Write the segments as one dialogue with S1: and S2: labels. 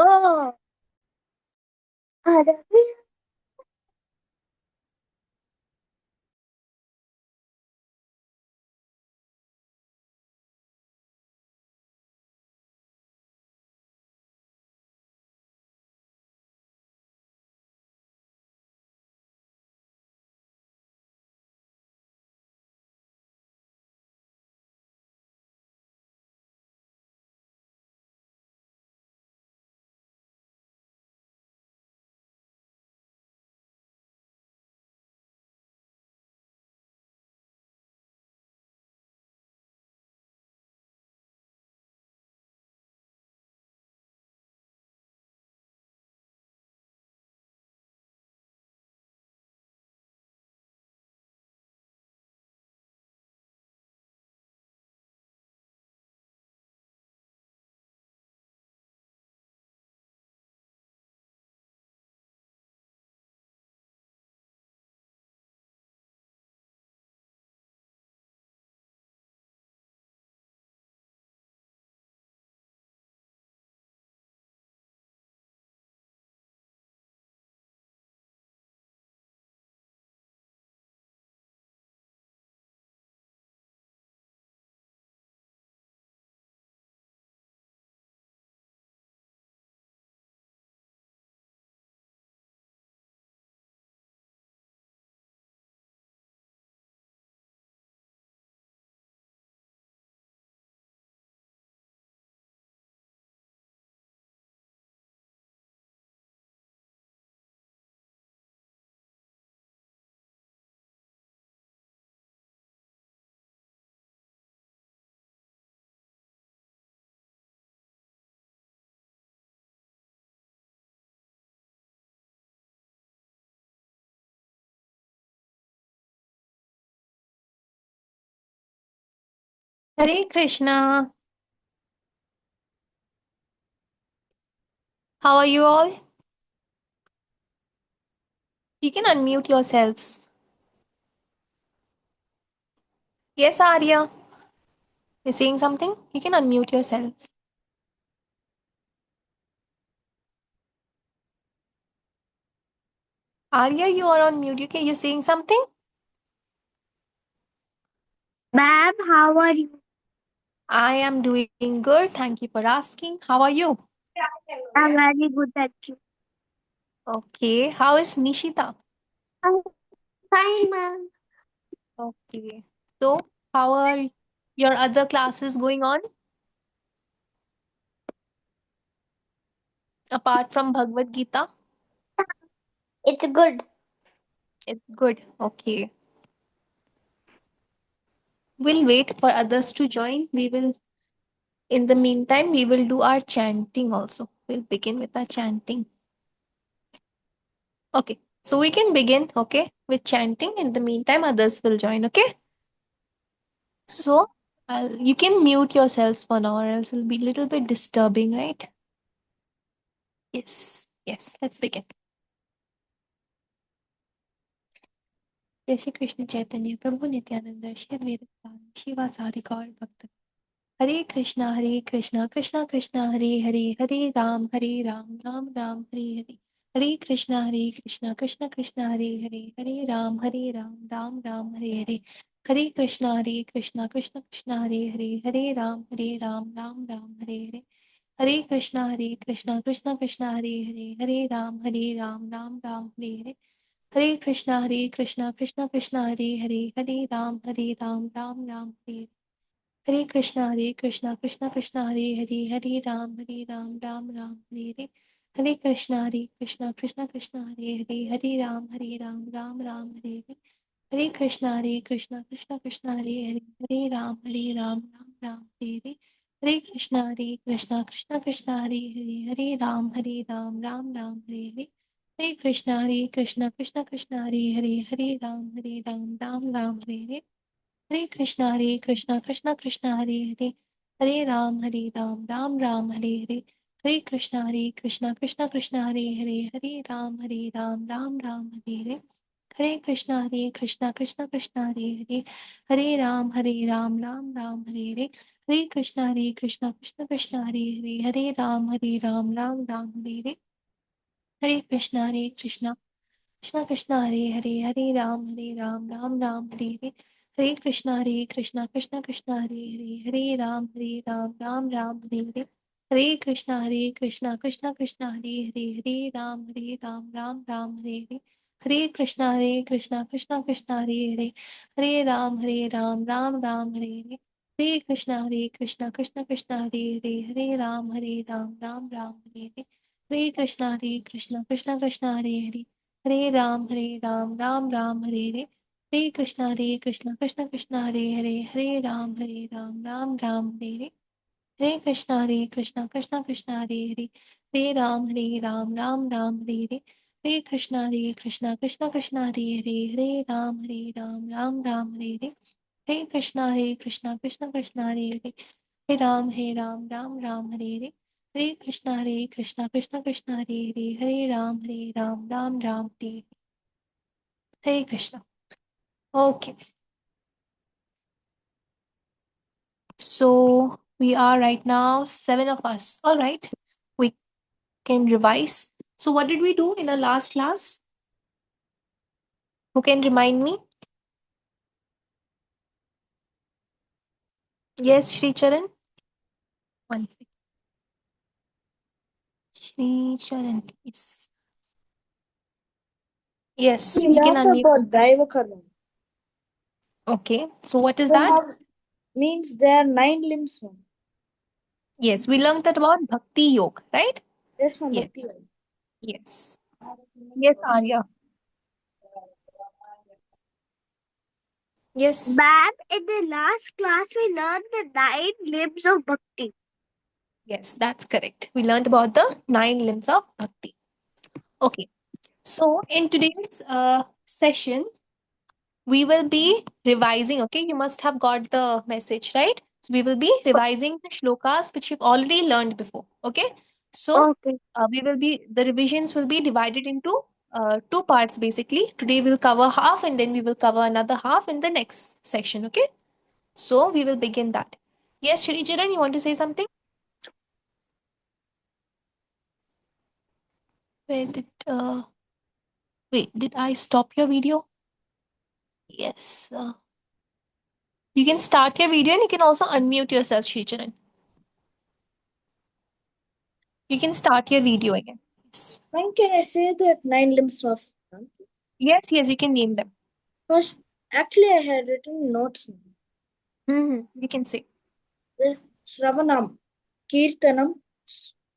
S1: Oh, Arabi.
S2: Hare Krishna. How are you all? You can unmute yourselves. Yes, Arya. You're saying something? You can unmute yourself. Arya, you are on mute. You're saying something?
S1: Ma'am, how are you?
S2: I am doing good. Thank you for asking. How are you?
S1: I'm very good at you.
S2: Okay. How is Nishita?
S1: I'm fine, ma'am.
S2: Okay. So, how are your other classes going on apart from Bhagavad Gita?
S1: It's good.
S2: It's good. Okay. We'll wait for others to join. In the meantime, we will do our chanting also. We'll begin with our chanting. Okay, so we can begin, okay, with chanting. In the meantime, others will join, okay? So, you can mute yourselves for now, or else it'll be a little bit disturbing, right? Yes, let's begin. जय श्री कृष्ण चैतन्य प्रभु नित्यानंद श्री अद्वैत गदाधर शिवासादि गौर भक्त हरे कृष्णा कृष्णा कृष्णा हरे हरे हरे राम राम राम हरे हरे हरे कृष्णा कृष्णा कृष्णा हरे राम राम हरे हरे कृष्णा कृष्णा हरे राम राम हरे हरे कृष्णा कृष्णा हरे राम हरे हरे हरे कृष्णा हरे राम हरे हरे कृष्णा हरे राम कृष्णा हरे राम हरे Krishna Krishna Krishna Hare Hare Ram Ram Ram Hare Hare Hare Krishna, Krishna Krishna, Hare Hare, Hare Ram, Ram Ram, Hare Hare. Hare Krishna, Krishna Krishna Krishna, Hare Hare, Hare Ram, Ram Ram, Hare Hare. Hare Krishna, Krishna Krishna Krishna, Hare Hare, Hare Ram, Ram Ram, Hare Hare. Hare Krishna, Krishna Krishna Krishna, Hare Hare, Hare Ram, Ram Hare Hare. Hare Krishna, Krishna Krishna Krishna, Hare Hare, Hare Ram, Ram Hare Hare. Hare Krishna, Krishna Krishna Krishna, Hare Hare, Hare Ram, Ram Ram Hare Hare. Hare Krishna, Krishna Krishna Krishna, Hare Hare. Hare Ram, Ram Hare Hare. Hare Krishna Krishna Krishna, Hare Hare. Hare Ram, Ram Hare Hare. Hare Krishna Krishna Krishna, Hare Hare. Hare Ram, Ram Hare Hare. Hare Krishna Krishna Krishna, Hare Hare. Hare Ram, Ram Hare Hare. Hare Krishna Krishna Krishna, Hare Hare. Hare Ram, Ram Hare Hare. Hare Krishna Krishna Krishna, Hare Hare. Hare Ram, Ram Hare Hare. Hare Krishna. Okay. So we are right now 7 of us. All right. We can revise. So what did we do in our last class? Who can remind me? Yes, Shri Charan. One second. Shri Charan, please. Yes,
S3: We
S2: you can
S3: learned
S2: unmute.
S3: about Daiva Karma.
S2: Okay. So what is
S3: They
S2: that?
S3: have means there are 9 limbs, ma'am.
S2: Yes, we learned that about Bhakti Yoga, right?
S3: Yes, ma'am.
S2: Yes.
S3: Bhakti Yoga.
S2: Yes. Yes, Arya. Yes.
S1: Bab, in the last class, we learned the 9 limbs of Bhakti.
S2: Yes, that's correct. We learned about the 9 limbs of Bhakti. Okay. So in today's session, we will be revising. Okay, you must have got the message, right? So we will be revising the shlokas which you've already learned before. Okay, so
S1: Okay.
S2: the revisions will be divided into 2 parts basically. Today we'll cover half and then we will cover another half in the next section. Okay, so we will begin that. Yes, Shri Charan, you want to say something? Where did wait? Did I stop your video? Yes. You can start your video and you can also unmute yourself, Shri Charan. You can start your video again. Yes.
S3: When can I say that 9 limbs of
S2: Yes, you can name them.
S3: First, actually, I had written notes.
S2: You can say.
S3: The Sravanam, Kirtanam,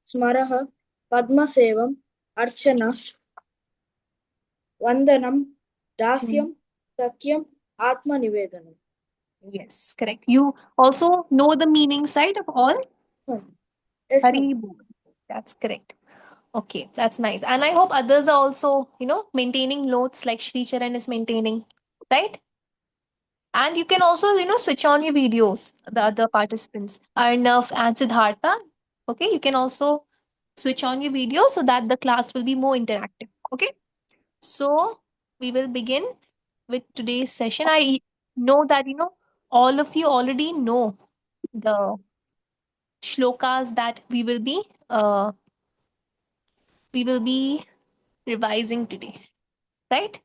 S3: Smaraha, Padmasevam, Archana, Vandanam, Dasyam, Sakyam, Atma Nivedanam.
S2: Yes, correct. You also know the meanings, right, of all?
S3: Yes, ma'am.
S2: Hari Bol. That's correct. Okay, that's nice. And I hope others are also, maintaining notes like Shri Charan is maintaining, right? And you can also, switch on your videos, the other participants, Arnav and Siddhartha. Okay, you can also switch on your video so that the class will be more interactive. Okay, so we will begin with today's session. I know that, all of you already know the shlokas that we will be revising today, right?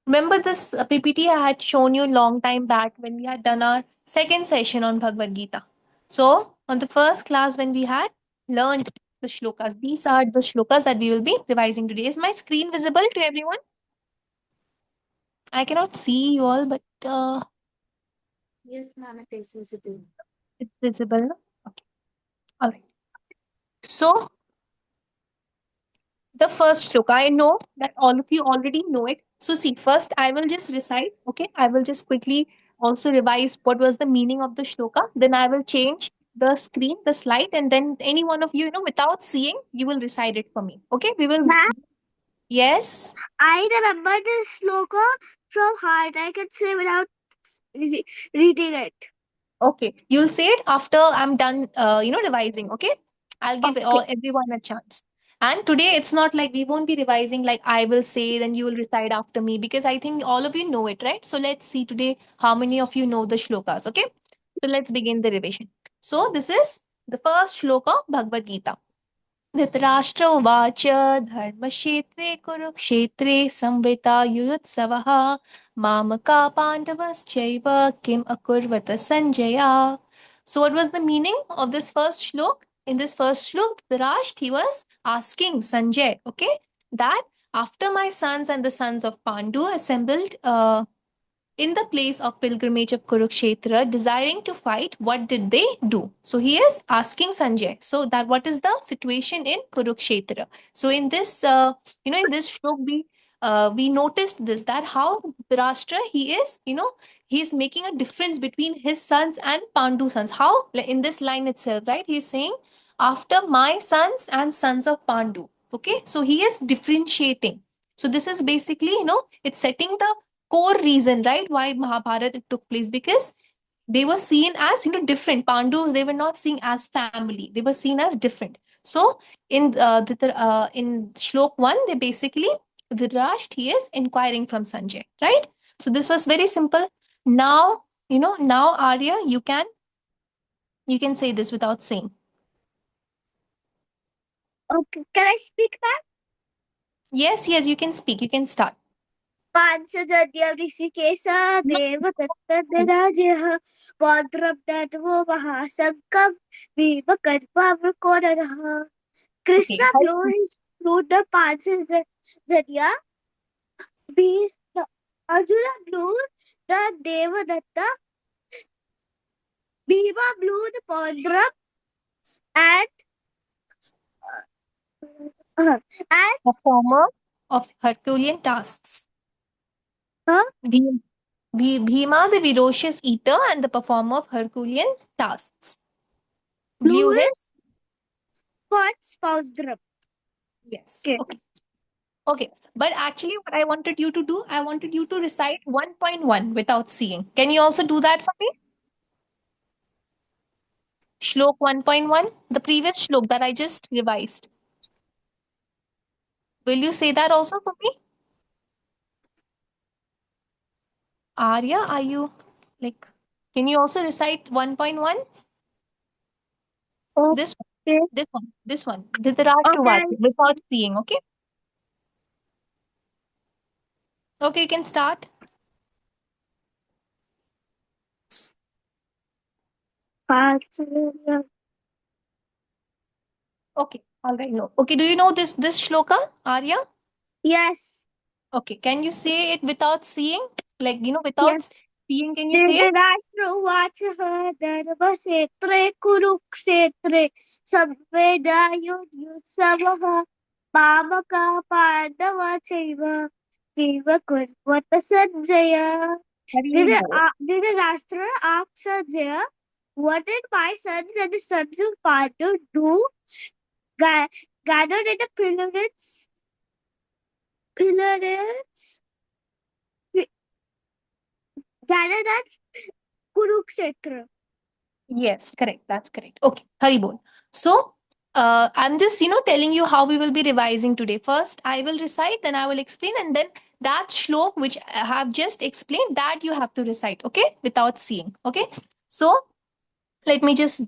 S2: Remember this PPT I had shown you long time back when we had done our second session on Bhagavad Gita. So, on the first class when we had learned the shlokas, these are the shlokas that we will be revising today. Is my screen visible to everyone? I cannot see you all, but
S1: Yes, ma'am, it is visible.
S2: it's visible. No? Okay. All right. So, the first shloka, I know that all of you already know it. So, see, first I will just recite, okay? I will just quickly also revise what was the meaning of the shloka. Then I will change the screen, the slide, and then any one of you, without seeing, you will recite it for me. Okay? We will.
S1: Ma'am,
S2: Yes.
S1: I remember this sloka from heart. I can say without reading it.
S2: Okay. You'll say it after I'm done, revising. Okay? I'll give
S1: Okay.
S2: everyone a chance. And today it's not like we won't be revising like I will say, then you will recite after me because I think all of you know it, right? So let's see today how many of you know the shlokas. Okay? So let's begin the revision. So this is the first shloka of Bhagavad Gita. Dhritarashtra उवाच धर्मक्षेत्रे कुरुक्षेत्रे संवितायुयुत्सवः मामका पाण्डवश्चैव किम अकुर्वत संजया. So what was the meaning of this first shlok? In this first shlok, Dhritarashtra, he was asking Sanjay, okay, that after my sons and the sons of Pandu assembled in the place of pilgrimage of Kurukshetra, desiring to fight, what did they do? So he is asking Sanjay. So that what is the situation in Kurukshetra? So in this, in this shlok, we noticed this, that how Dhritarashtra, he is, he's making a difference between his sons and Pandu sons. How? Like in this line itself, right? He's saying, after my sons and sons of Pandu. Okay, so he is differentiating. So this is basically, it's setting the core reason, right, why Mahabharata took place, because they were seen as different. Pandus, they were not seen as family; they were seen as different. So in Shlok 1, they basically Dhritarashtra, he is inquiring from Sanjay, right? So this was very simple. Now now Arya, you can say this without saying.
S1: Okay, can I speak back?
S2: Yes, you can speak. You can start.
S1: Panchajanya Rishikesh देवदत्तराजः पौत्रं दद्मो महाशङ्खं भीमकर्मावृकोदरः. Krishna
S2: Okay.
S1: blew his flute, the Panchajanya. Arjuna blew the Devadatta. Bhima blew the Pandram, and
S2: Performer of Herculean tasks.
S1: huh?
S2: Bhima, the ferocious eater and the performer of Herculean tasks.
S1: Blew
S2: Blew his.
S1: his God's Pandram.
S2: Yes.
S1: Okay.
S2: Okay. But actually, what I wanted you to do, I wanted you to recite 1.1 without seeing. Can you also do that for me? Shlok 1.1, the previous shlok that I just revised. Will you say that also for me? Arya, are you can you also recite 1.1? This
S1: Okay.
S2: this one. Dhritarashtra
S1: Okay.
S2: without seeing, okay? Okay, you can start.
S1: Panchajanya.
S2: Okay, all right. No. Okay, do you know this shloka, Arya?
S1: Yes.
S2: Okay, can you say it without seeing? Without
S1: Yes.
S2: seeing, can you say it?
S1: धृतराष्ट्रवाचः धर्मक्षेत्रे कुरुक्षेत्रे संवेदायुत्सवः मामकाः पाण्डवा चैव भीमकुर्वत Sanjay. Dhritarashtra asked Sanjaya, what did my sons and the sons of Pandu do? Gathered in the pillars, gathered at Kurukshetra.
S2: Yes, correct. That's correct. Okay, Haribol. So, I'm just, telling you how we will be revising today. First, I will recite, then I will explain, and then that shlok which I have just explained, that you have to recite, okay, without seeing. Okay. So, let me just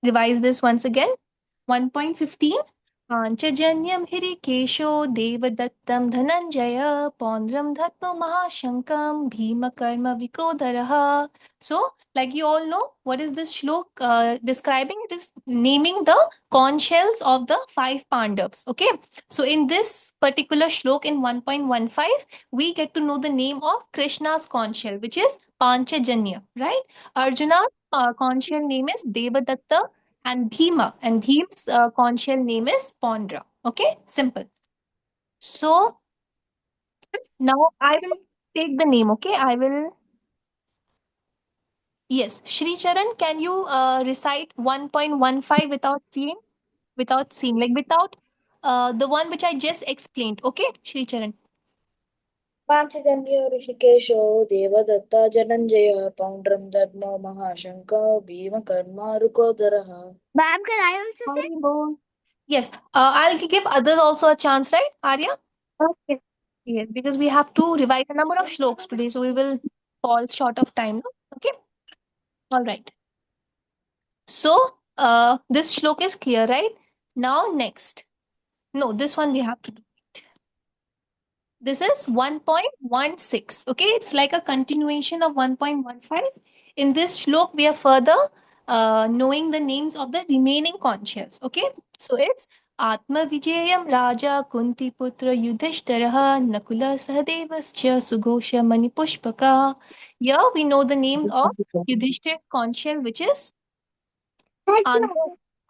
S2: revise this once again. 1.15. पाञ्चजन्यं हिरिकेशो देवदत्तं Dhananjay पौन्द्रं Datto महाशङ्कं भीमकर्म. So, like you all know, what is this shlok describing? It is naming the conch shells of the 5 Pandavas. Okay. So, in this particular shlok in 1.15, we get to know the name of Krishna's conch shell, which is Panchajanya, right? Arjuna's conch shell name is Devadatta and Bhima, and Bhim's conch shell name is Pondra. Okay, simple. So now I will take the name. Okay, I will. Yes, Shri Charan, can you recite 1.15 without seeing? Without seeing, like without the one which I just explained. Okay, Shri Charan.
S3: Panchjanya ऋषिकेशो Devdatta जनञ्जय पौण्ड्रं दद्मो महाशङ्को भीमकर्मारुकोदरः.
S1: Ma'am, can I also say?
S2: Haribol. Yes, I'll give others also a chance, right, Arya?
S1: Okay.
S2: Yes, because we have to revise a number of shloks today, so we will fall short of time. No? Okay. All right. So, this shlok is clear, right? Now, next. No, this one we have to do. This is 1.16. Okay, it's like a continuation of 1.15. In this shlok, we are further knowing the names of the remaining conches. Okay, so it's Atma Vijayam Raja Kunti Putra Yudhishthiraha Nakula Sahadevascha Sughosha Manipushpaka. Here we know the names of Yudhishthir's conchal, which is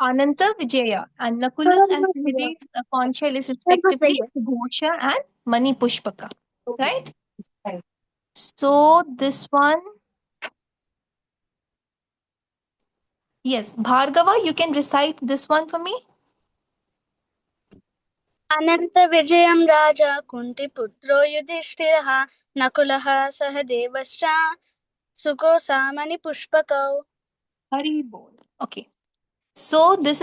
S2: Ananta Vijaya, and Nakula and Sahadev's conchal is respectively Sughosha and Mani Pushpaka. Right? So this one, yes, Bhargava, you can recite this one for me.
S1: अनंत विजयम राजा कुंती पुत्रो युधिष्ठिरः नकुलः सह देवश्च सुकोसामणि पुष्पकौ.
S2: Hari bol. Okay. So this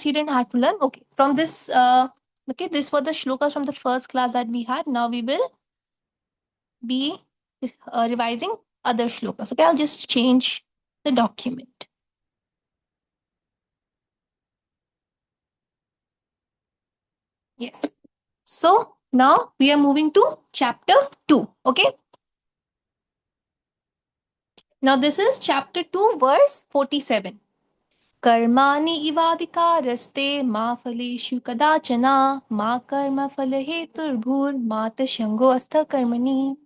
S2: you didn't have to learn. Okay. From this, okay, this were the shlokas from the first class that we had. Now we will be revising other shlokas. Okay, I'll just change the document. Yes. So now we are moving to chapter 2. Okay. Now this is chapter 2, verse 47. कर्माणि इवाधिकारस्ते मा फलेषु कदाचन मा कर्मफलहेतुर्भूर्मा तशङ्गो कर्मणि.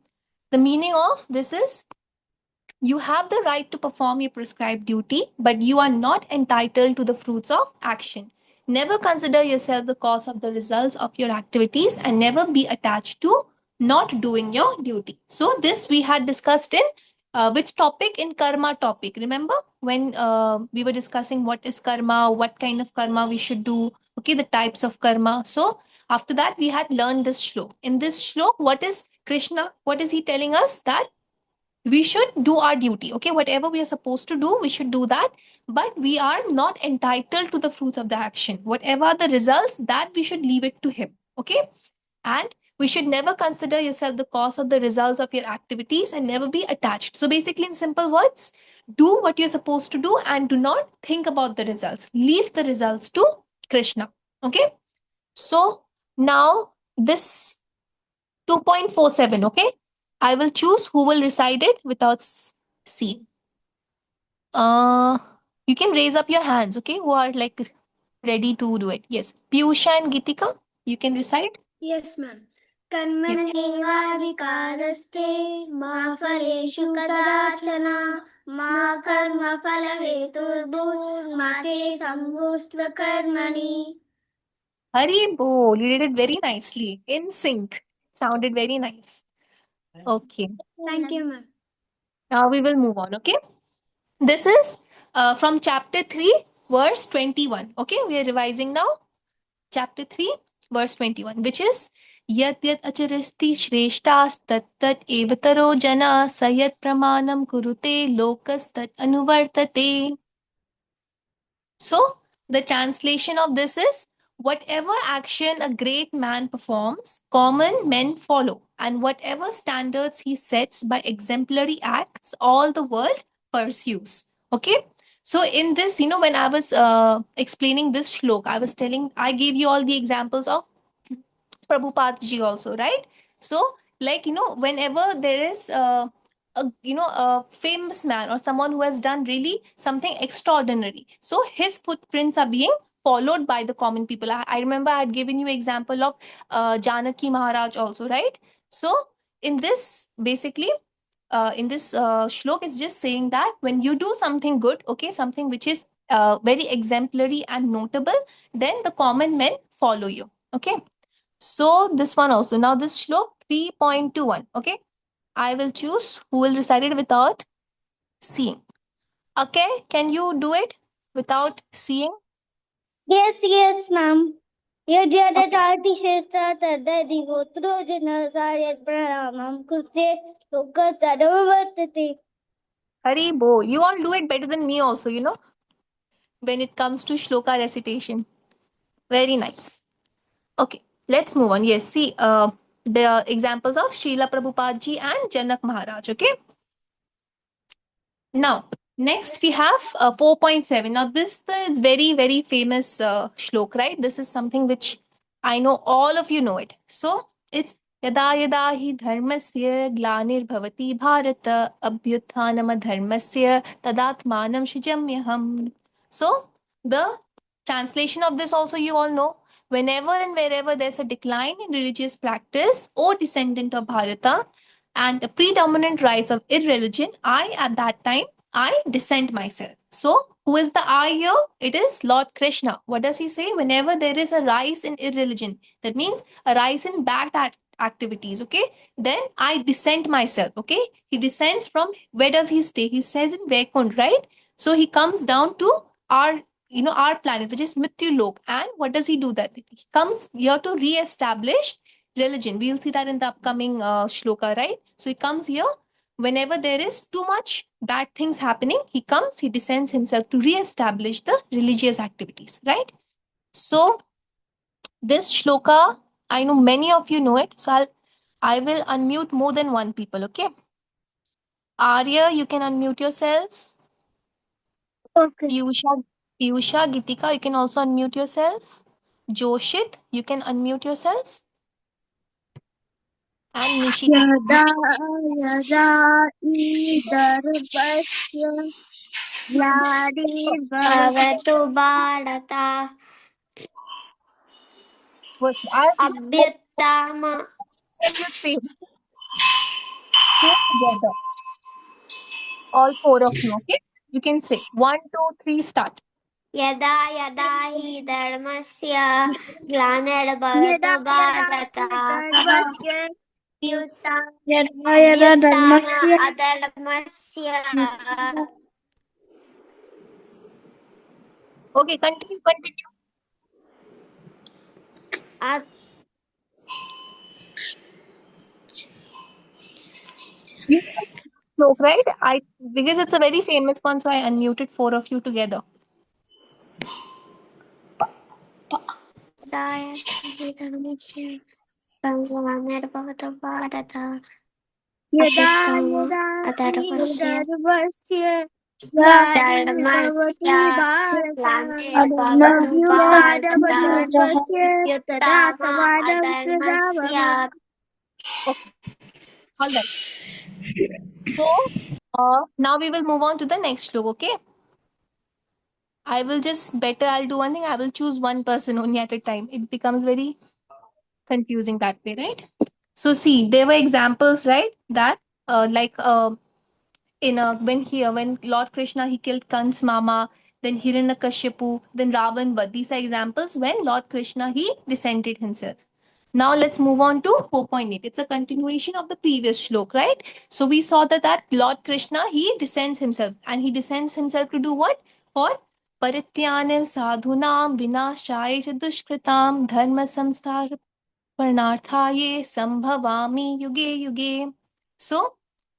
S2: The meaning of this is you have the right to perform your prescribed duty, but you are not entitled to the fruits of action. Never consider yourself the cause of the results of your activities and never be attached to not doing your duty. So, this we had discussed in which topic? In karma topic. Remember when we were discussing what is karma, what kind of karma we should do, okay, the types of karma. So, after that, we had learned this shlok. In this shlok, what is Krishna? What is he telling us? That we should do our duty. Okay, whatever we are supposed to do, we should do that, but we are not entitled to the fruits of the action. Whatever are the results, that we should leave it to him. Okay, and we should never consider yourself the cause of the results of your activities and never be attached. So basically, in simple words, do what you're supposed to do and do not think about the results. Leave the results to Krishna. Okay, so now this 2.47. Okay, I will choose who will recite it without seeing. Uh, you can raise up your hands, okay, who are like ready to do it. Yes, Piyusha and Gitika, you can recite.
S1: Yes, ma'am. कर्मण्येवाधिकारस्ते मा फलेषु कदाचन मा कर्मफलहेतुर्भूर्मा ते सम्भूस्त्व कर्मणि.
S2: Hari bol, you did it very nicely. In sync. Sounded very nice. Okay.
S1: Thank you, ma'am.
S2: Now we will move on, okay? This is from chapter 3, verse 21. Okay, we are revising now. Chapter 3, verse 21, which is Yat yat acharasti shreshtas tat tat evataro jana sayat pramanam kurute lokas tat anuvartate. So, the translation of this is whatever action a great man performs, common men follow, and whatever standards he sets by exemplary acts, all the world pursues. Okay. So, in this, when I was explaining this shlok, I gave you all the examples of Prabhupada ji also, right? So, like, whenever there is a famous man or someone who has done really something extraordinary, so his footprints are being followed by the common people. I remember I had given you example of Janaki Maharaj also, right? So, in this, basically, in this shlok, it's just saying that when you do something good, okay, something which is very exemplary and notable, then the common men follow you. Okay. So this one also. Now this shlok 3.21. Okay. I will choose who will recite it without seeing. Okay. Can you do it without seeing?
S1: Yes, ma'am. Yadyadatati shestra tadadi gotro jana sayat pranamam kurte lokatadavartate.
S2: Hari bo. You all do it better than me also, when it comes to shloka recitation. Very nice. Okay. Let's move on. Yes. See, the examples of Srila Prabhupada ji and Janak Maharaj. Okay. Now, Next, we have 4.7. Now, this is very, very famous shlok, right? This is something which I know all of you know it. So, it's Yada yada hi dharmasya glanir bharata abhyuthanam dharmasya tadatmanam shijamyaham. So, the translation of this also you all know. Whenever and wherever there's a decline in religious practice, O descendant of Bharata, and a predominant rise of irreligion, I at that time I dissent myself. So, who is the I here? It is Lord Krishna. What does he say? Whenever there is a rise in irreligion, that means a rise in bad activities, okay? Then I dissent myself, okay? He descends from, where does he stay? He says in Vaikunth, right? So he comes down to our, our planet, which is Mrityulok. And what does he do that? He comes here to re-establish religion. We'll see that in the upcoming shloka, right? So he comes here whenever there is too much bad things happening, he comes, he descends himself to re-establish the religious activities, right? So this shloka, I know many of you know it, so I will unmute more than one people, okay? Arya, you can unmute yourself.
S1: Okay.
S2: Piyusha, Gitika, you can also unmute yourself. Joshit, you can unmute yourself. And Nishita.
S1: Yada yada idarbhasya glanir
S4: भवतु Bharat अभ्युत्थाम
S2: Together. All four of you, okay? You can say 1, 2, 3, start.
S4: यदा यदा हि धर्मस्य ग्लानिर्भवतु
S1: yada
S4: Bharat
S1: idarbhasya
S3: यदा यदा
S4: अभ्युत्थाम
S3: धर्मस्य
S4: अधर्मस्य
S2: Okay, continue. You know the joke, right? Because it's a very famous one, so I unmuted four of you together.
S4: यदा हि धर्मस्य ग्लानिर्भवतु भारत
S1: yada
S4: अभ्युत्थाम
S1: yada
S4: अधर्मस्य
S1: idarbhasya
S4: धर्मस्य
S1: glanir bharata
S4: ग्लानिर्भवतु Bharat
S1: abhyuttadavasya
S4: अभ्युत्थाम
S1: tadatmanam
S4: अधर्मस्य
S1: sridhamam.
S2: All right. So, now we will move on to the next shloka, okay? I'll do one thing. I will choose one person only at a time. It becomes very confusing that way, right? So, see, there were examples, right? That, when Lord Krishna he killed Kans Mama, then Hiranyakashipu, then Ravan Vad. These are examples when Lord Krishna he descended himself. Now let's move on to 4.8. It's a continuation of the previous shlok, right? So we saw that Lord Krishna he descends himself, and he descends himself to do what? For Parityanam sadhunam vinashaya cha dushkritam dharma samstar parnarthaye sambhavami yuge yuge. So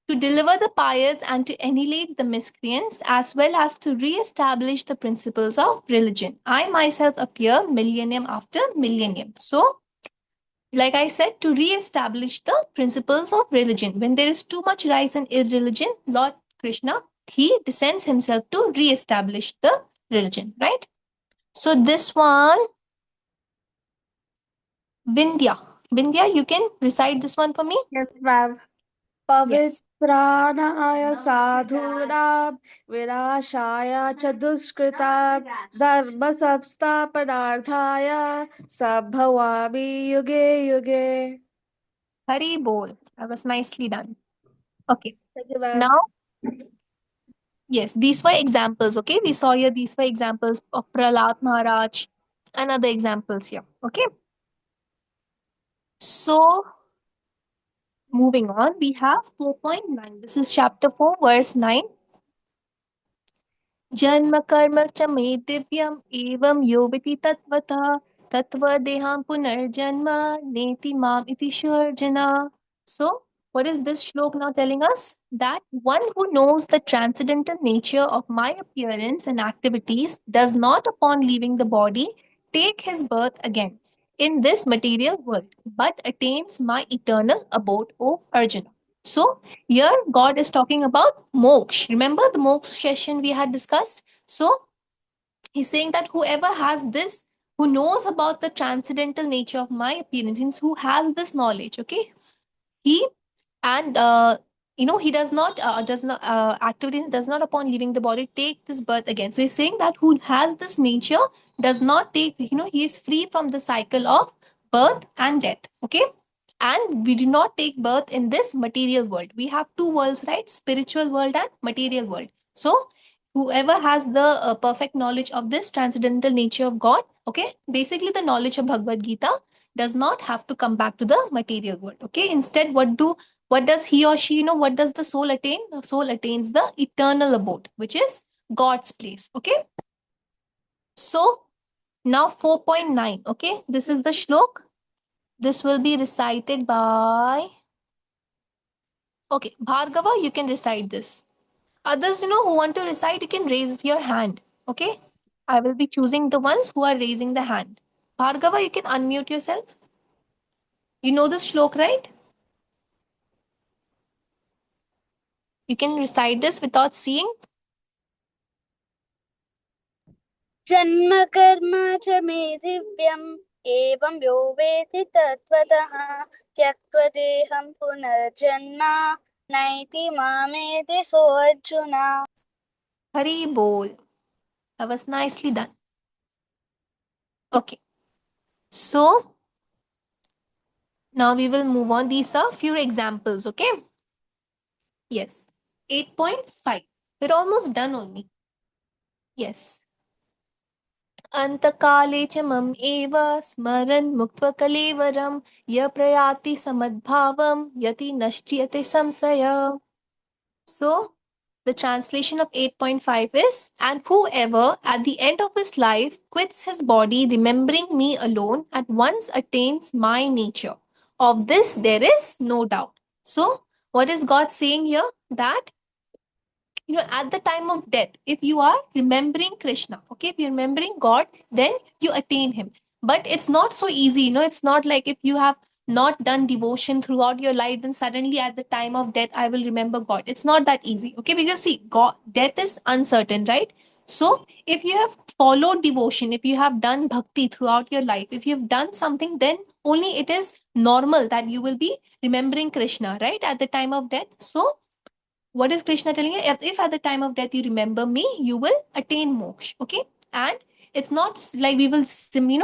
S2: to deliver the pious and to annihilate the miscreants, as well as to re-establish the principles of religion. I myself appear millennium after millennium. So, like I said, to re-establish the principles of religion. When there is too much rise in irreligion, Lord Krishna, he descends himself to re-establish the religion, right? So this one, Vindhya, you can recite this one for me?
S3: Yes, ma'am.
S2: Yes.
S3: पवित्राणाय साधूनां विनाशाय च दुष्कृतां धर्म संस्थापनार्थाय संभवामि युगे युगे.
S2: Hari Bol. That was nicely done. Okay.
S3: Thank you, ma'am.
S2: Now, yes, these were examples, okay? We saw here these were examples of Prahlad Maharaj and other examples here, okay? So, moving on, we have 4.9. This is chapter 4, verse 9. जन्म कर्म च मे दिव्यम एवं यो Viti तत्वतः तत्वदेहां पुनर्जन्म नेति माम iti shurjana. So, what is this shlok now telling us? That one who knows the transcendental nature of my appearance and activities does not, upon leaving the body, take his birth again in this material world, but attains my eternal abode, O Arjuna. So here God is talking about moksha. Remember the moksha session we had discussed? So he's saying that whoever has this, who knows about the transcendental nature of my appearance, means who has this knowledge, okay, he and he does not activity does not upon leaving the body take this birth again. So he's saying that who has this nature does not take, he is free from the cycle of birth and death, okay. And we do not take birth in this material world. We have two worlds, right? Spiritual world and material world. So whoever has the perfect knowledge of this transcendental nature of God, okay, basically the knowledge of Bhagavad Gita, does not have to come back to the material world, okay. Instead, what does he or she, what does the soul attain? The soul attains the eternal abode, which is God's place, okay. So now 4.9, okay, this is the shlok. This will be recited by, okay, Bhargava, you can recite this. Others, who want to recite, you can raise your hand, okay. I will be choosing the ones who are raising the hand. Bhargava, you can unmute yourself. You know this shlok, right? You can recite this without seeing.
S1: जन्म कर्म च मे दिव्यम् एवं यो वेति तत्त्वतः त्यक्त्वा देहं पुनर्जन्म नैति मामेति सोऽर्जुन.
S2: Hari bol. That was nicely done. Okay. So now we will move on. These are few examples, okay? Yes. 8.5. We're almost done only. Yes. Antakale च मम एव स्मरन् मुक्त्वा कलेवरं य प्रयाति समद्भावं यति नश्चियते संशय. So the translation of 8.5 is, and whoever at the end of his life quits his body, remembering me alone, at once attains my nature. Of this there is no doubt. So, what is God saying here? That, at the time of death, if you are remembering Krishna, okay, if you're remembering God, then you attain Him. But it's not so easy, it's not like if you have not done devotion throughout your life, then suddenly at the time of death, I will remember God. It's not that easy, okay, because see, God, death is uncertain, right? So, if you have followed devotion, if you have done bhakti throughout your life, if you've done something, then only it is normal that you will be remembering Krishna, right, at the time of death. So, what is Krishna telling you? If at the time of death you remember me, you will attain moksha. Okay, and it's not like we will,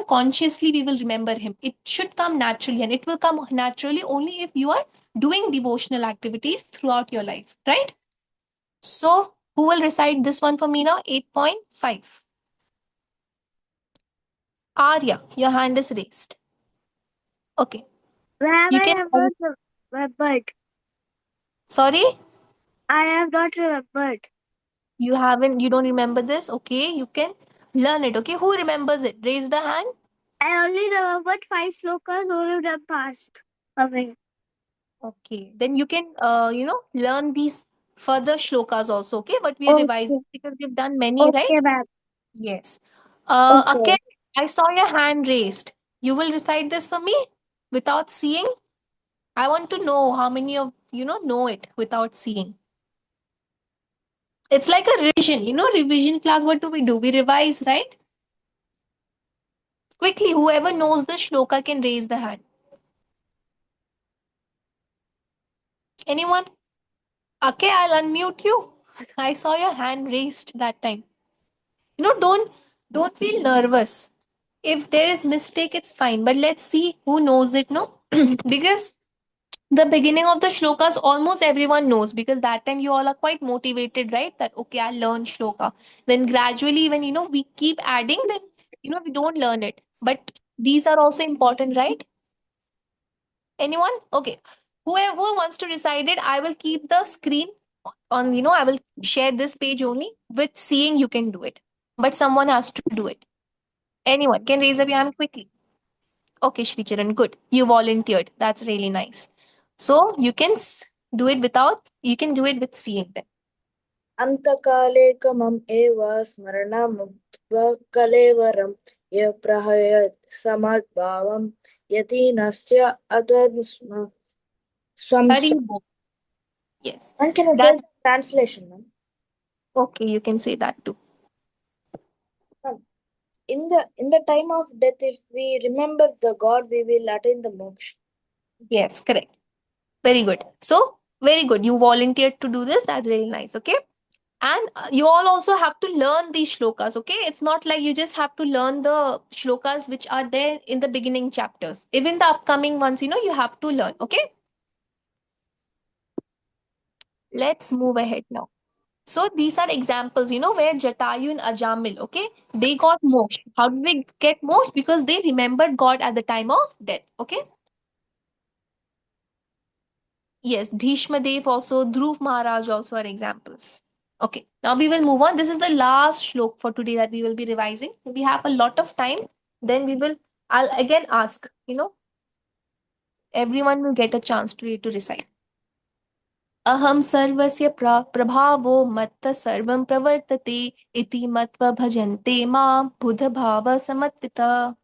S2: consciously we will remember him. It should come naturally, and it will come naturally only if you are doing devotional activities throughout your life, right? So, who will recite this one for me now? 8.5. Arya, your hand is raised. Okay,
S1: Where
S2: you
S1: I
S2: can.
S1: have not remembered.
S2: Sorry,
S1: I have not remembered.
S2: you don't remember this. Okay, you can learn it. Okay, who remembers it? Raise the hand.
S1: I only remembered 5 slokas all of them passed away.
S2: Okay, then you can, learn these further shlokas also. Okay, but we are revising
S1: Okay.
S2: because we've done many, right?
S1: Okay, ma'am.
S2: Yes.
S1: Okay.
S2: Akhil, I saw your hand raised. You will recite this for me without seeing. I want to know how many of know it without seeing. It's like a revision, revision class. What do? We revise, right? Quickly, whoever knows the shloka can raise the hand. Anyone? Okay, I'll unmute you. I saw your hand raised that time. Don't feel nervous. If there is mistake, it's fine. But let's see who knows it, no? Because the beginning of the shlokas almost everyone knows, because that time you all are quite motivated, right? That okay, I'll learn shloka. Then gradually, when we keep adding, then we don't learn it. But these are also important, right? Anyone? Okay. Whoever wants to recite it, I will keep the screen on, I will share this page only. With seeing, you can do it. But someone has to do it. Anyone can raise up your hand quickly. Okay, Shri Charan, good. You volunteered. That's really nice. So you can do it you can do it with seeing them.
S3: अंतकाले कमम् एव स्मरणमुक्त्वा कलेवरं य प्रहयत् समद्भावं यति नश्च
S2: Hari
S3: संशय.
S2: Bol. Yes.
S3: And can I say
S2: That
S3: the translation, ma'am?
S2: okay, you can say that too.
S3: Ma'am, in the time of death, if we remember the God, we will attain the moksha.
S2: Yes, correct. Very good. So, very good. You volunteered to do this. That's really nice. Okay. And you all also have to learn these shlokas. Okay. It's not like you just have to learn the shlokas which are there in the beginning chapters. Even the upcoming ones, you have to learn. Okay. Let's move ahead now. So, these are examples, where Jatayu and Ajamil, okay, they got moksha. How did they get moksha? Because they remembered God at the time of death. Okay. Yes, Bhishma Dev also, Dhruv Maharaj also are examples. Okay, now we will move on. This is the last shlok for today that we will be revising. We have a lot of time. Then I'll again ask, everyone will get a chance to recite. Aham sarvasya prabhavo matta sarvam pravartate iti matva bhajante ma buddha bhava samattita.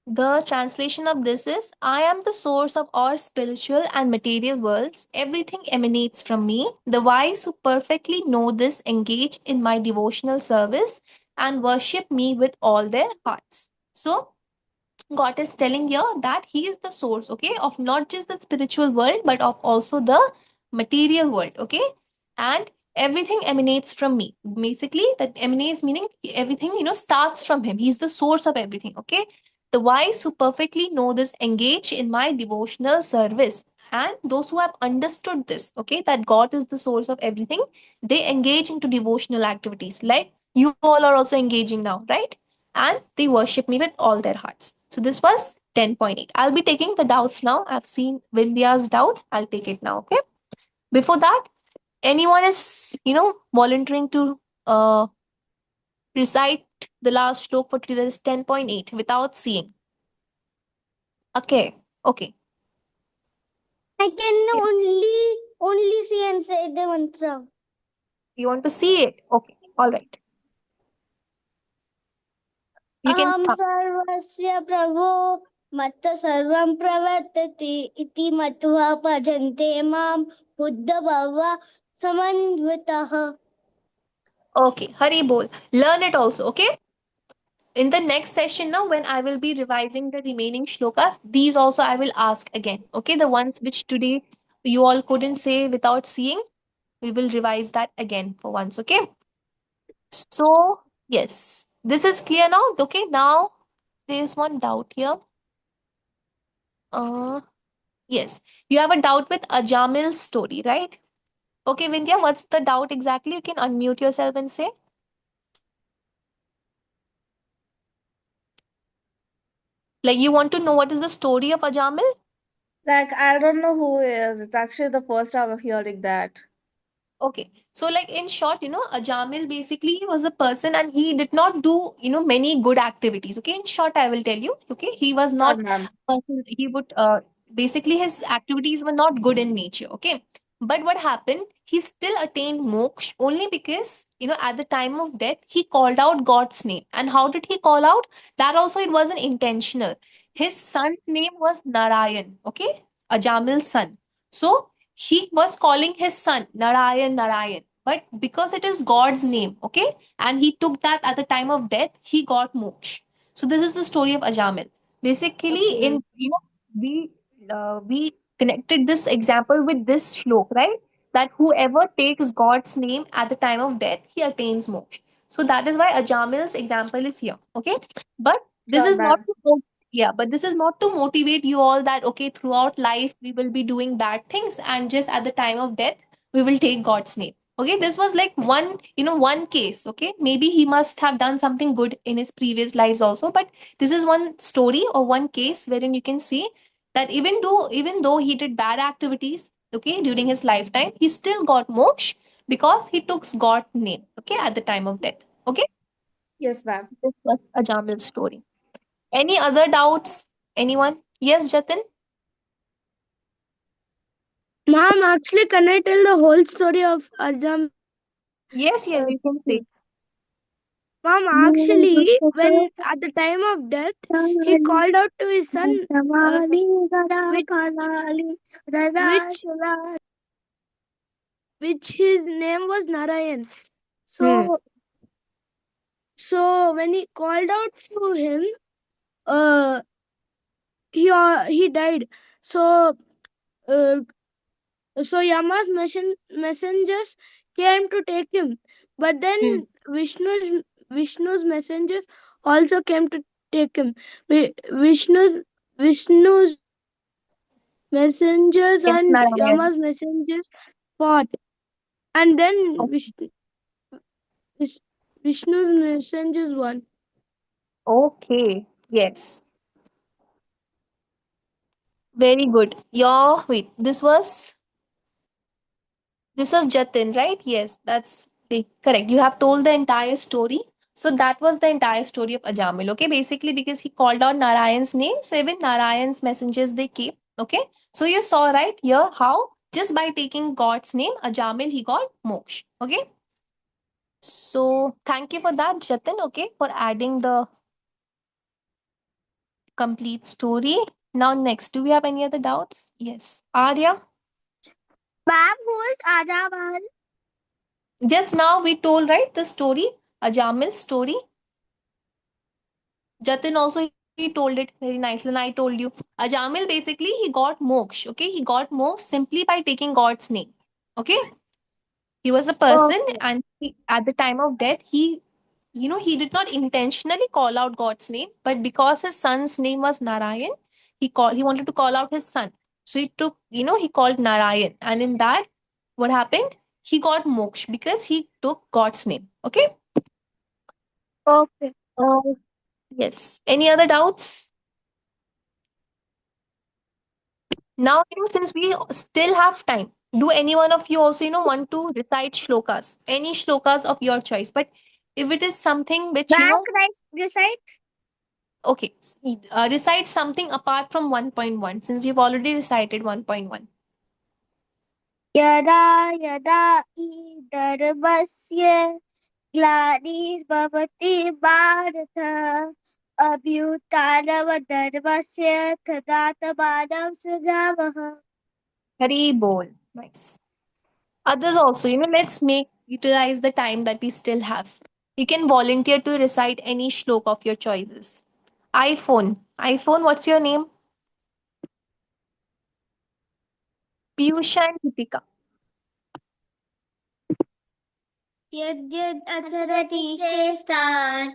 S2: The translation of this is I am the source of all spiritual and material worlds. Everything emanates from me. The wise who perfectly know this engage in my devotional service and worship me with all their hearts. So, God is telling here that He is the source, okay, of not just the spiritual world, but of also the material world, okay? And everything emanates from me. Basically, that emanates meaning everything, starts from Him. He's the source of everything, okay? The wise who perfectly know this engage in my devotional service. And those who have understood this, okay, that God is the source of everything, they engage into devotional activities. Like you all are also engaging now, right? And they worship me with all their hearts. So this was 10.8. I'll be taking the doubts now. I've seen Vindhya's doubt. I'll take it now. Okay. Before that, anyone is, volunteering to recite the last stroke for today, that is 10.8 without seeing. Okay. Okay.
S1: I can only see and say the mantra.
S2: You want to see it? Okay. All right. You can
S1: Aham
S2: start.
S1: sarvasya prabho matta sarvam pravartati iti matva bhajante mam buddha bhava samanvitah.
S2: Okay. Hari bol. Learn it also. Okay. In the next session now, when I will be revising the remaining shlokas, these also I will ask again. Okay, the ones which today you all couldn't say without seeing, we will revise that again for once. Okay, so yes, this is clear now. Okay, now there is one doubt here. uh yes, you have a doubt with Ajamil's story, right? Okay, Vindhya, what's the doubt exactly? You can unmute yourself and say. Like, you want to know what is the story of Ajamil?
S5: Like, I don't know who he is. It's actually the first time of hearing that.
S2: Okay. So, like in short, Ajamil basically was a person and he did not do, many good activities. Okay. In short, I will tell you. Okay. He was
S5: Sure,
S2: not
S5: ma'am.
S2: a person, he would, basically his activities were not good in nature. Okay. But what happened? He still attained moksha only because, at the time of death, he called out God's name. And how did he call out? That also it wasn't intentional. His son's name was Narayan. Okay. Ajamil's son. So, he was calling his son Narayan, Narayan. But because it is God's name, okay, and he took that at the time of death, he got moksha. So this is the story of Ajamil. Basically,
S5: Okay.
S2: we connected this example with this shlok, right? That whoever takes God's name at the time of death, he attains moksha. So that is why Ajamil's example is here. Okay, but this
S5: Sure,
S2: is not
S5: ma'am.
S2: to yeah, but this is not to motivate you all that, okay, throughout life we will be doing bad things and just at the time of death we will take God's name. Okay, this was like one case. Okay, maybe he must have done something good in his previous lives also, but this is one story or one case wherein you can see that even though he did bad activities, okay, during his lifetime, he still got moksha because he took God's name, okay, at the time of death. Okay,
S5: Yes, ma'am.
S2: this was Ajamil's story. Any other doubts? Anyone? Yes, Jatin?
S1: Mom, actually, can I tell the whole story of Ajam?
S2: Yes, yes, you can say.
S1: Mom, actually, when at the time of death, he called out to his son, which which his name was Narayan.
S2: Hmm.
S1: So when he called out to him, uh, he died. So uh, so Yama's messengers came to take him, but
S2: Hmm.
S1: then Vishnu's messengers also came to take him. Vishnu's messengers
S2: Yes,
S1: and
S2: Narayan.
S1: Yama's messengers fought, and then Vishnu's messengers won.
S2: Okay. Yes. Very good. Wait, this was Jatin, right? Yes, that's correct. You have told the entire story. So that was the entire story of Ajamil. Okay, basically because he called out Narayan's name, so even Narayan's messengers they came. Okay, so you saw right here how just by taking God's name, Ajamil he got moksha. Okay, so thank you for that, Jatin. Okay, for adding the complete story. Now next, do we have any other doubts? Yes, Arya.
S1: Ma'am, who is Ajamil?
S2: Just now we told right the story, Ajamil's story. Jatin also he told it very nicely, and I told you. Ajamil basically he got moksha. Okay, he got moksha simply by taking God's name. Okay, he was a person,
S1: Okay.
S2: and at the time of death, he did not intentionally call out God's name, but because his son's name was Narayan, he wanted to call out his son. So he took he called Narayan, and in that, what happened? He got moksha because he took God's name. Okay.
S1: Okay.
S2: Yes. Any other doubts? Now, since we still have time, do any one of you also, want to recite shlokas? Any shlokas of your choice. But if it is something which,
S1: Ma'am, can I recite?
S2: okay, recite something apart from 1.1, since you've already recited 1.1.
S1: Yada yada idarbhasya ग्लानिर्भवति Bharat अभ्युत्थानमधर्मस्य तदात्मानं सृजामः.
S2: Hari bol. Nice. Others also, let's utilize the time that we still have. You can volunteer to recite any shlok of your choices. iPhone, what's your name? Piyusha and Hitika.
S4: यद्यद् अचरति श्रेष्ठा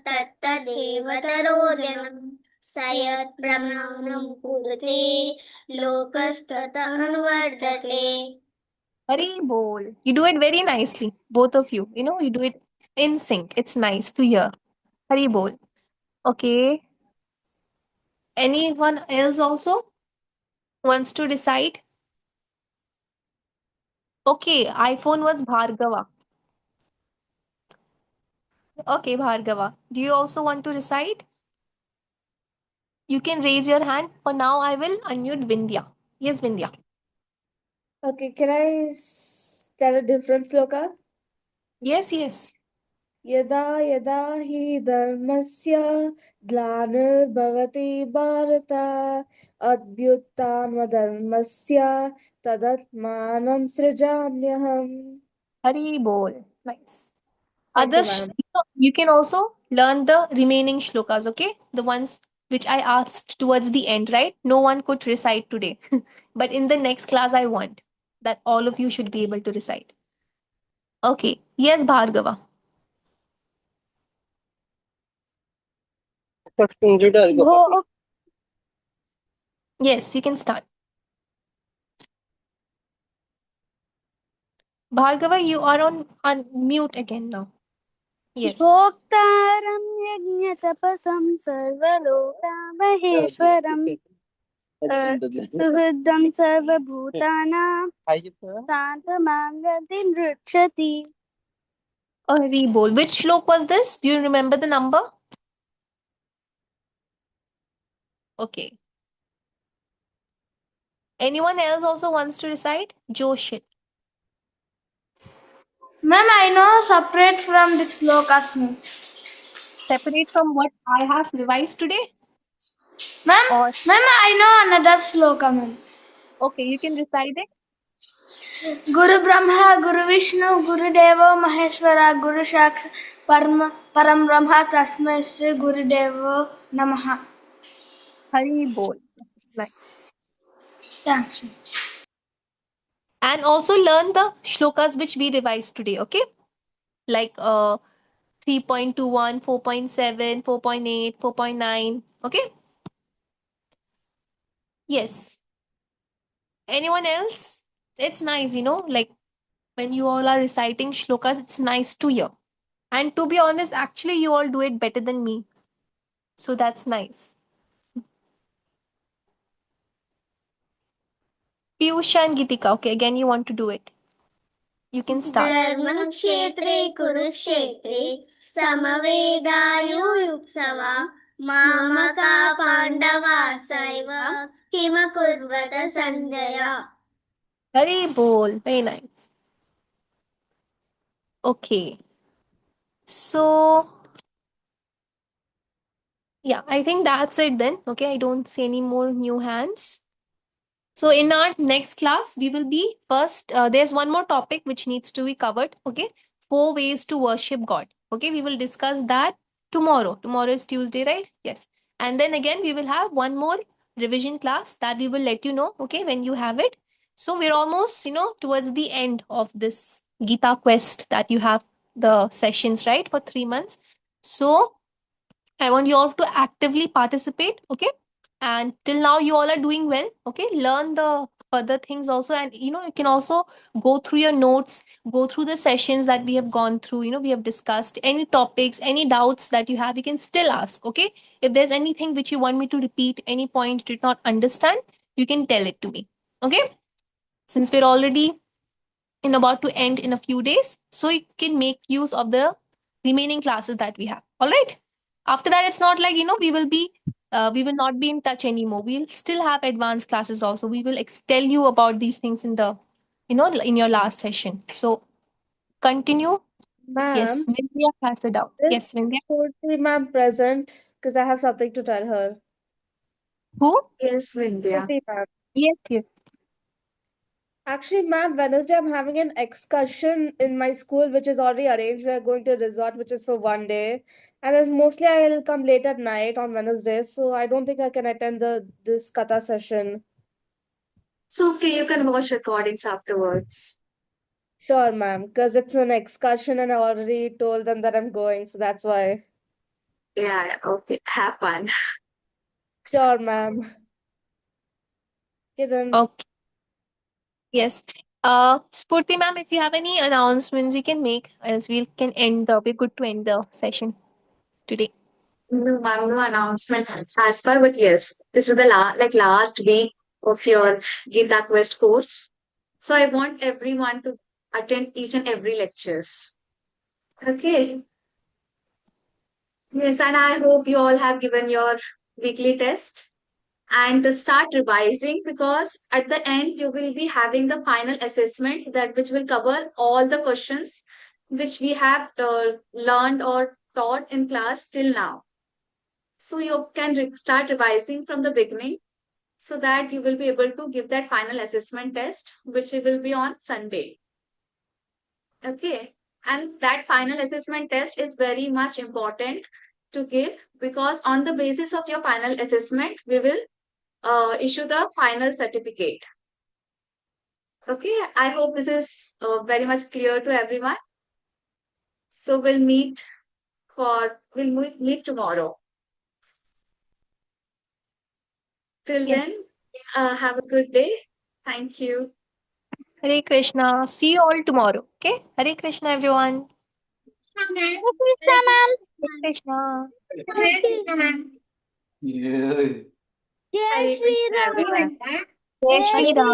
S4: तत्तदेव तरोजनम् स यत् प्रमाणं कुरुते लोकस्ततः अनुवर्तते.
S2: Hari bol. You do it very nicely, both of you. You do it in sync. It's nice to hear. Hari bol. Okay. Anyone else also wants to recite? Okay, iPhone was Bhargava. Okay, Bhargava. Do you also want to recite? You can raise your hand. For now, I will unmute Vindhya. Yes, Vindhya.
S5: Okay, can I start a different sloka?
S2: Yes, yes.
S5: यदा यदा हि धर्मस्य ग्लानिर्भवति Bharat अभ्युत्थानमधर्मस्य तदात्मानं सृजाम्यहम्.
S2: Hari bol. Nice.
S5: Thank you,
S2: Others,
S5: ma'am.
S2: you can also learn the remaining shlokas, okay? The ones which I asked towards the end, right? No one could recite today. But in the next class, I want that all of you should be able to recite. Okay. Yes, Bhargava.
S1: भो
S2: Yes, you can start. Bhargava, you are on mute again now. Yes.
S1: भोक्तारं यज्ञतपसं सर्वलोकामहेश्वरं सुहृदं सर्वभूतानां शान्तमां गतिं.
S2: Hari bol. Which shlok was this? Do you remember the number? Okay. Anyone else also wants to recite? Joshit.
S6: Ma'am, I know separate from this slokas.
S2: Separate from what I have revised today?
S6: Ma'am,
S2: Or
S6: I know another sloka, ma'am.
S2: okay, you can recite it.
S6: Guru Brahma, Guru Vishnu, Guru Deva Maheshwara, Guru Sakshat Param Brahma Tasmai Shri Guru Deva Namaha.
S2: Hari Bol. Nice.
S6: Thanks.
S2: And also learn the shlokas which we revised today, okay? Like 3.21, 4.7, 4.8, 4.9, okay? Yes. Anyone else? It's nice, like when you all are reciting shlokas, it's nice to hear. And to be honest, actually, you all do it better than me. So that's nice. Piyush and Gitika, okay, again, you want to do it. You can start.
S4: Dharmakshetre Kurukshetre Samavedayuyuksava Mamaka Pandava Saiva Kimakurvata Sanjaya.
S2: Hari bol. Very nice. Okay. So, yeah, I think that's it then. Okay, I don't see any more new hands. So, in our next class, we will be first, there's one more topic which needs to be covered. Okay, 4 ways to worship God. Okay, we will discuss that tomorrow. Tomorrow is Tuesday, right? Yes. And then again, we will have one more revision class that we will let you know, okay, when you have it. So, we're almost, towards the end of this Gita quest that you have the sessions, right, for 3 months. So, I want you all to actively participate, okay? And till now, you all are doing well, okay? Learn the further things also, and you can also go through your notes, go through the sessions that we have gone through. We have discussed any topics, any doubts that you have, you can still ask, okay? If there's anything which you want me to repeat, any point you did not understand, you can tell it to me, okay? Since we're already about to end in a few days, so you can make use of the remaining classes that we have. All right. After that, it's not like we will not be in touch anymore. We'll still have advanced classes also. We will tell you about these things in the in your last session. So continue. Yes,
S5: Ma'am,
S2: Vindhya has it out.
S5: is
S2: Yes, Vindhya.
S5: Purti ma'am present? Because I have something to tell her.
S2: Who?
S7: Yes, Vindhya.
S5: Purti ma'am.
S2: Yes, yes.
S5: Actually, ma'am, Wednesday I'm having an excursion in my school, which is already arranged. We are going to a resort, which is for one day, and it's mostly I'll come late at night on Wednesday, so I don't think I can attend this kata session.
S7: So, okay, you can watch recordings afterwards.
S5: Sure, ma'am, because it's an excursion, and I already told them that I'm going, so that's why.
S7: Yeah, okay. Have fun.
S5: Sure, ma'am. Okay, then.
S2: Okay. Yes. Spurti ma'am, if you have any announcements you can make, else we can we're good to end the session today.
S7: No, ma'am, no announcement as far, but yes, this is the last week of your Gita Quest course. So I want everyone to attend each and every lectures. Okay. Yes, and I hope you all have given your weekly test and to start revising, because at the end you will be having the final assessment that which will cover all the questions which we have learned or taught in class till now. So you can start revising from the beginning so that you will be able to give that final assessment test, which will be on Sunday. Okay. And that final assessment test is very much important to give, because on the basis of your final assessment, we will issue the final certificate. Okay. I hope this is very much clear to everyone. So we'll meet tomorrow. Till
S2: Yes.
S7: then, have a good day. Thank you.
S2: Hare Krishna. See you all tomorrow. Okay. Hare Krishna, everyone.
S4: Hare
S1: Krishna, ma'am.
S2: Hare Krishna.
S4: Krishna, ma'am.
S1: Jai
S7: Hare
S1: Shri
S7: Krishna,
S1: Ram.
S7: everyone.
S2: Jai
S1: Jai
S2: Shri Ram.